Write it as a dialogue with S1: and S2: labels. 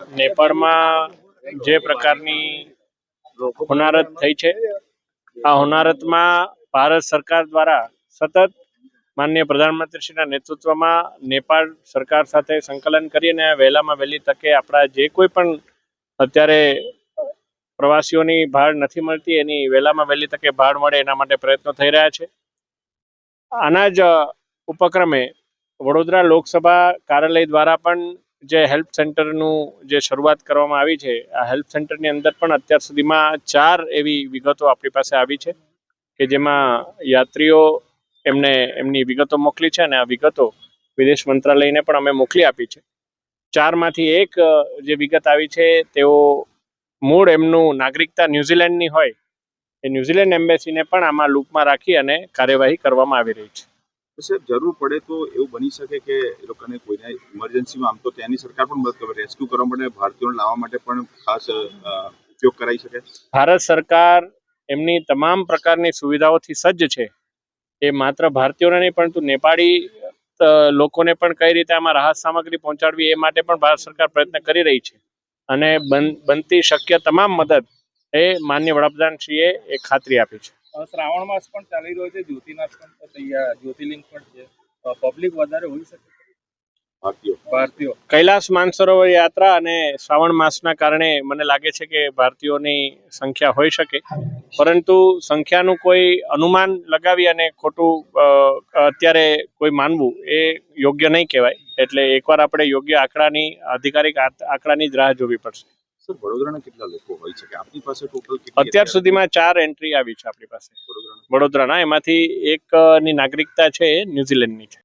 S1: નેપાળમાં જે પ્રકારની હોનારત થઈ છે, આ હોનારતમાં ભારત સરકાર દ્વારા સતત માનનીય પ્રધાનમંત્રીશ્રીના નેતૃત્વમાં નેપાળ સરકાર સાથે સંકલન કરીને વહેલામાં વહેલી તકે આપણા જે કોઈ પણ અત્યારે પ્રવાસીઓની ભાડ નથી મળતી એની વહેલામાં વહેલી તકે ભાડ મળે એના માટે પ્રયત્નો થઈ રહ્યા છે. આના જ ઉપક્રમે વડોદરા લોકસભા કાર્યાલય દ્વારા પણ જે હેલ્પ સેન્ટરનું જે શરૂઆત કરવામાં આવી છે, આ હેલ્પ સેન્ટરની અંદર પણ અત્યાર સુધીમાં 4 એવી વિગતો આપણી પાસે આવી છે કે જેમાં યાત્રીઓ એમને એમની વિગતો મોકલી છે અને આ વિગતો વિદેશ મંત્રાલયને પણ અમે મોકલી આપી છે. 4માંથી એક જે વિગત આવી છે તેઓ મૂળ એમનું નાગરિકતા ન્યુઝીલેન્ડની હોય એ ન્યુઝીલેન્ડ એમ્બેસીને પણ આમાં લૂપમાં રાખી અને કાર્યવાહી કરવામાં આવી રહી છે.
S2: સાહેબ, જરૂર પડે તો એવું બની શકે કે એ લોકોને કોઈને ઇમરજન્સીમાં આમ તો ત્યાંની સરકાર પણ મદદ કરે, રેસ્ક્યુ કરવા માટે ભારતીયોને લાવવા માટે પણ ખાસ ઉપયોગ કરાઈ શકે.
S1: ભારત સરકાર એમની તમામ પ્રકારની સુવિધાઓથી સજ્જ છે. એ માત્ર ભારતીયોને નહીં પરંતુ નેપાળી લોકોને પણ કઈ રીતે આમાં રાહત સામગ્રી પહોંચાડવી એ માટે પણ ભારત સરકાર પ્રયત્ન કરી રહી છે અને બનતી શક્ય તમામ મદદ એ માનનીય વડાપ્રધાનશ્રીએ એ ખાતરી આપી છે.
S3: શ્રાવણ માસ પણ ચાલી રહ્યો છે, જ્યોતિર્લિંગ પણ છે, પબ્લિક વધારે હોઈ શકે ભારતીયો.
S1: કૈલાસ માનસરોવર યાત્રા અને શ્રાવણ માસના કારણે મને લાગે છે કે ભારતીયોની સંખ્યા હોઈ શકે, પરંતુ સંખ્યાનું કોઈ અનુમાન લગાવી અને ખોટું અત્યારે કોઈ માનવું એ યોગ્ય નહીં કહેવાય. એટલે એકવાર આપણે યોગ્ય આંકડાની આધિકારિક આંકડાની જ રાહ જોવી પડશે.
S2: સર, વડોદરાના કેટલા લોકો હોય છે કે આપની પાસે ટોટલ?
S1: અત્યાર સુધીમાં 4 એન્ટ્રી આવી છે આપણી પાસે વડોદરાના. એમાંથી એકની નાગરિકતા છે ન્યુઝીલેન્ડની છે.